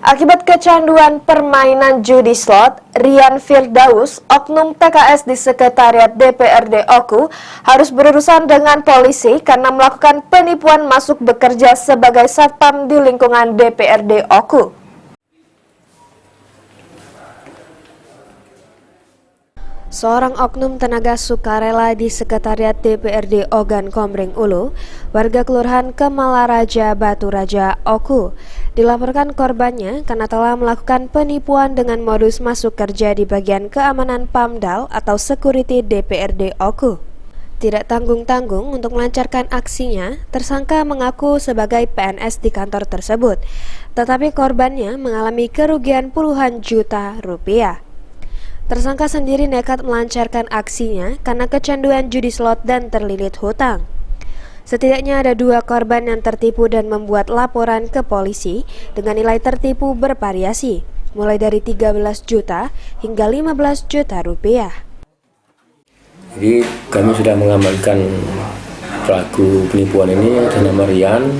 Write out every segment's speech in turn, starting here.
Akibat kecanduan permainan judi slot, Rian Firdaus, oknum PKS di Sekretariat DPRD Oku, harus berurusan dengan polisi karena melakukan penipuan masuk bekerja sebagai satpam di lingkungan DPRD Oku. Seorang oknum tenaga sukarela di Sekretariat DPRD Ogan Komering Ulu, warga Kelurahan Kemalaraja Batu Raja Oku, dilaporkan korbannya karena telah melakukan penipuan dengan modus masuk kerja di bagian keamanan Pamdal atau security DPRD Oku. Tidak tanggung-tanggung untuk melancarkan aksinya, tersangka mengaku sebagai PNS di kantor tersebut, tetapi korbannya mengalami kerugian puluhan juta rupiah. Tersangka sendiri nekat melancarkan aksinya karena kecanduan judi slot dan terlilit hutang. Setidaknya ada 2 korban yang tertipu dan membuat laporan ke polisi dengan nilai tertipu bervariasi, mulai dari 13 juta hingga 15 juta rupiah. Jadi kami sudah mengamankan pelaku penipuan ini, bernama Rian.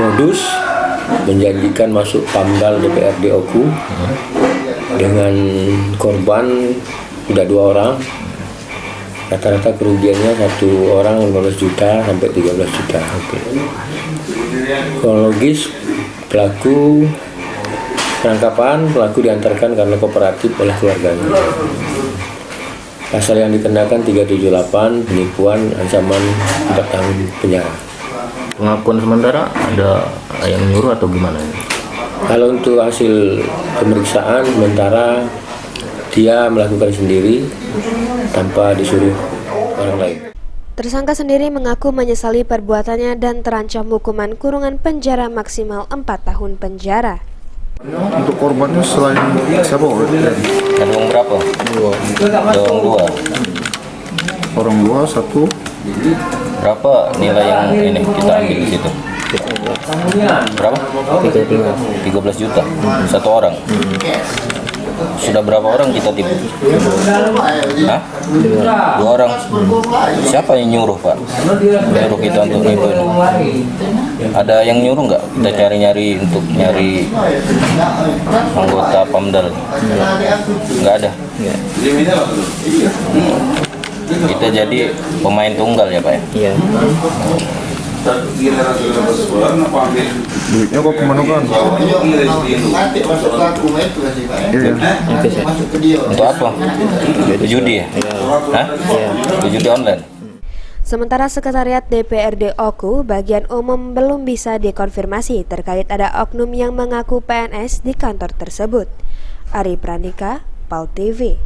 Modus menjanjikan masuk Pamdal DPRD Oku dengan korban sudah 2 orang. Rata-rata kerugiannya 1 orang 15 juta sampai 13 juta. Kronologis pelaku penangkapan, pelaku diantarkan karena kooperatif oleh keluarganya. Pasal yang dikenakan 378 penipuan, ancaman 4 tahun penjara. Pengakuan sementara ada yang nyuruh atau gimana? Kalau untuk hasil pemeriksaan sementara dia melakukan sendiri tanpa disuruh orang lain. Tersangka sendiri mengaku menyesali perbuatannya dan terancam hukuman kurungan penjara maksimal 4 tahun penjara. Untuk korbannya selain siapa? Ada uang berapa? 2. Orang 2, 1. Berapa nilai yang ini kita ambil di situ? Berapa? 13 juta. 1 orang. Sudah berapa orang kita tipu? Hah? 2 orang. Siapa yang nyuruh, Pak? Nyuruh kita untuk nipu ini? Ada yang nyuruh nggak? Kita cari-nyari untuk nyari anggota Pamdal. Nggak ada. Kita jadi pemain tunggal ya, Pak ya? Iya. Duitnya kok kemana kan? Untuk apa? Judi ya? Hah? Judi online. Sementara Sekretariat DPRD Oku bagian umum belum bisa dikonfirmasi terkait ada oknum yang mengaku PNS di kantor tersebut. Ari Pranika, PAL TV.